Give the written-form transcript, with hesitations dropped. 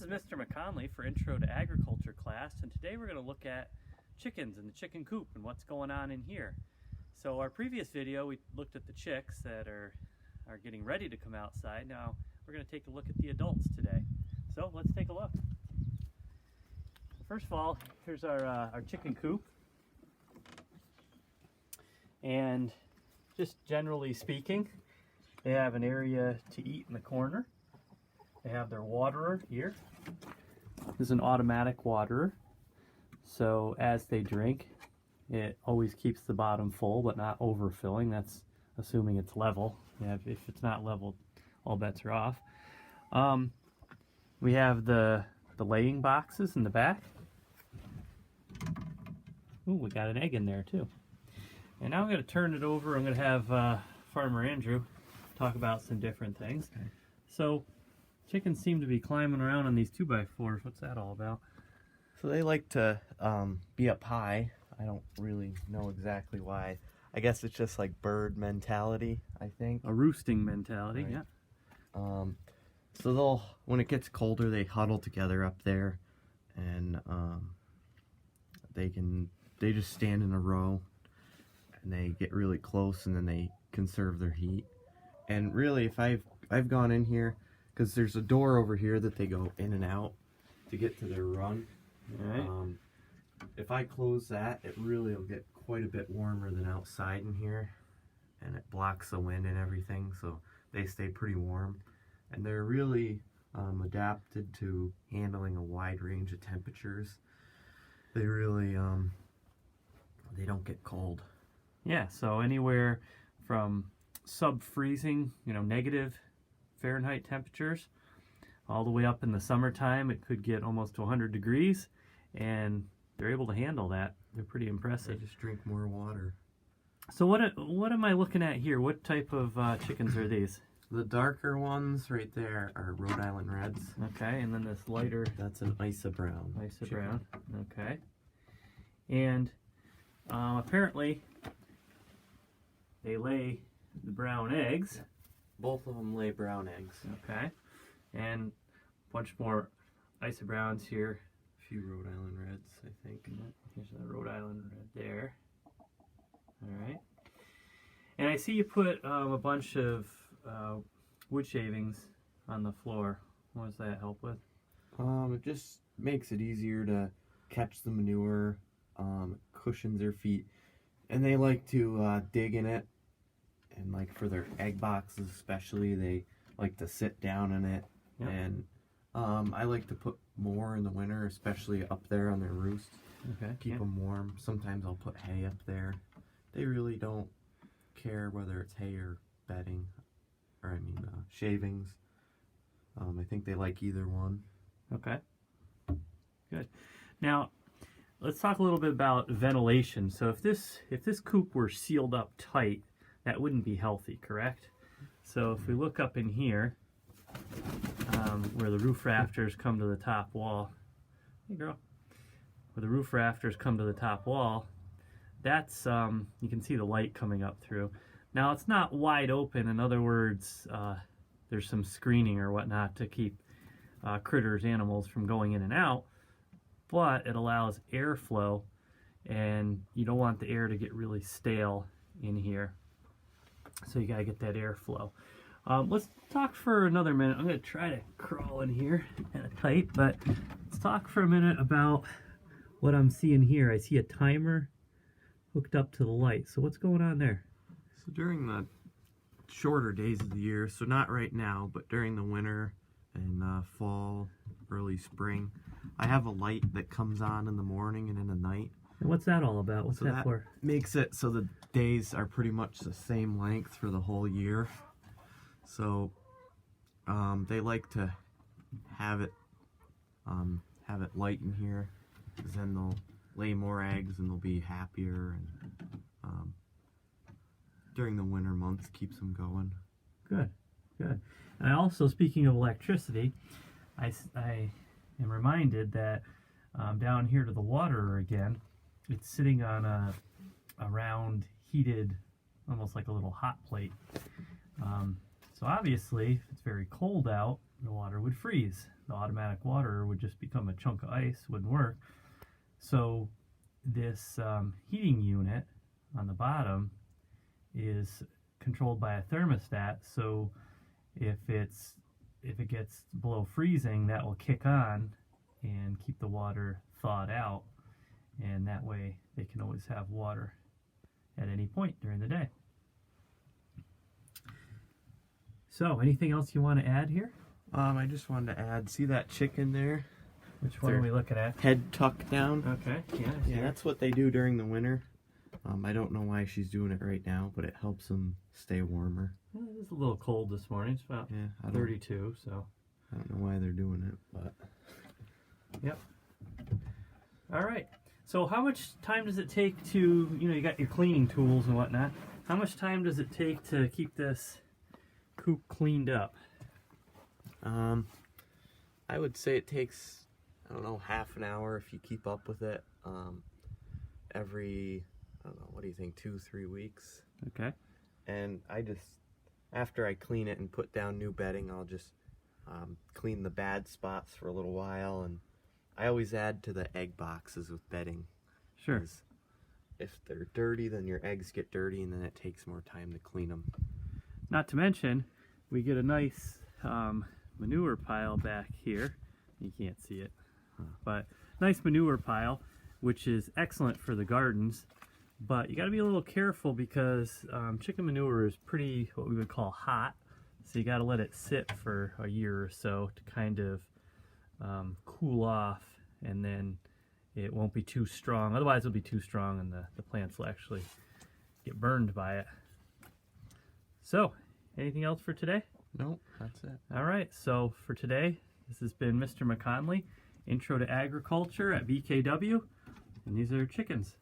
is Mr. McConley for Intro to Agriculture class, and today we're going to look at chickens and the chicken coop and what's going on in here. So our previous video we looked at the chicks that are getting ready to come outside. Now we're going to take a look at the adults today. So let's take a look. First of all, here's our chicken coop. And just generally speaking, they have an area to eat in the corner. They have their waterer here. This is an automatic waterer. So as they drink, it always keeps the bottom full but not overfilling. That's assuming it's level. Yeah, if it's not level, all bets are off. We have the laying boxes in the back. Ooh, we got an egg in there too. And now I'm going to turn it over. I'm going to have Farmer Andrew talk about some different things. Okay. So chickens seem to be climbing around on these 2x4s. What's that all about? So they like to be up high. I don't really know exactly why. I guess it's just like bird mentality, I think. A roosting mentality, right. Yeah. So they'll, when it gets colder, they huddle together up there, and they just stand in a row, and they get really close, and then they conserve their heat. And really, if I've gone in here, because there's a door over here that they go in and out to get to their run. All right. If I close that, it really will get quite a bit warmer than outside in here, and it blocks the wind and everything, so they stay pretty warm. And they're really adapted to handling a wide range of temperatures. They really they don't get cold. Yeah, so anywhere from sub-freezing, negative Fahrenheit temperatures, all the way up in the summertime. It could get almost to 100 degrees, and they're able to handle that. They're pretty impressive. They just drink more water. So what am I looking at here? What type of chickens are these? The darker ones right there are Rhode Island Reds. Okay, and then this lighter... That's an Isa Brown. Isa Brown, okay. And apparently they lay the brown eggs. Both of them lay brown eggs. Okay. And a bunch more Isa Browns here. A few Rhode Island Reds, I think. Here's a Rhode Island Red there. Alright. And I see you put a bunch of wood shavings on the floor. What does that help with? It just makes it easier to catch the manure, cushions their feet, and they like to dig in it, and like for their egg boxes especially, they like to sit down in it. Yep. And I like to put more in the winter, especially up there on their roost. Okay. Keep them warm. Sometimes I'll put hay up there. They really don't care whether it's hay or bedding, or shavings. I think they like either one. Okay. Good. Now, let's talk a little bit about ventilation. So if this coop were sealed up tight, that wouldn't be healthy, correct? So if we look up in here, where the roof rafters come to the top wall, hey girl, where the roof rafters come to the top wall, that's you can see the light coming up through. Now it's not wide open. In other words, there's some screening or whatnot to keep critters, animals from going in and out, but it allows airflow, and you don't want the air to get really stale in here. So you gotta get that airflow. Let's talk for another minute. I'm gonna try to crawl in here kind of tight, but let's talk for a minute about what I'm seeing here. I see a timer hooked up to the light. So what's going on there? So during the shorter days of the year, so not right now, but during the winter and fall, early spring, I have a light that comes on in the morning and in the night. And what's that all about? What's that for? Makes it so the days are pretty much the same length for the whole year. So they like to have it light in here, because then they'll lay more eggs and they'll be happier, and during the winter months keeps them going. Good, good. And also, speaking of electricity, I am reminded that down here to the waterer again, it's sitting on a round heated, almost like a little hot plate. So obviously, if it's very cold out, the water would freeze. the automatic water would just become a chunk of ice, wouldn't work. So this heating unit on the bottom is controlled by a thermostat, so if it gets below freezing, that will kick on and keep the water thawed out, and that way they can always have water at any point during the day. So anything else you want to add here? I just wanted to add, see that chicken there? Which one are we looking at? Head tucked down. Okay, yeah. Yeah, that's what they do during the winter. I don't know why she's doing it right now, but it helps them stay warmer. Well, it is a little cold this morning. It's about 32, so. I don't know why they're doing it, but. Yep. All right. So how much time does it take to, you got your cleaning tools and whatnot. How much time does it take to keep this coop cleaned up? I would say it takes, I don't know, half an hour if you keep up with it. Every, I don't know, what do you think, 2-3 weeks? Okay. And I just, after I clean it and put down new bedding, I'll just clean the bad spots for a little while, and I always add to the egg boxes with bedding. Sure. If they're dirty, then your eggs get dirty, and then it takes more time to clean them. Not to mention, we get a nice manure pile back here. You can't see it, but nice manure pile, which is excellent for the gardens. But you got to be a little careful because chicken manure is pretty, what we would call hot. So you got to let it sit for a year or so to kind of cool off, and then it won't be too strong. Otherwise it'll be too strong and the plants will actually get burned by it. So, anything else for today? Nope, that's it. All right, so for today, this has been Mr. McConley, Intro to Agriculture at BKW, and these are chickens.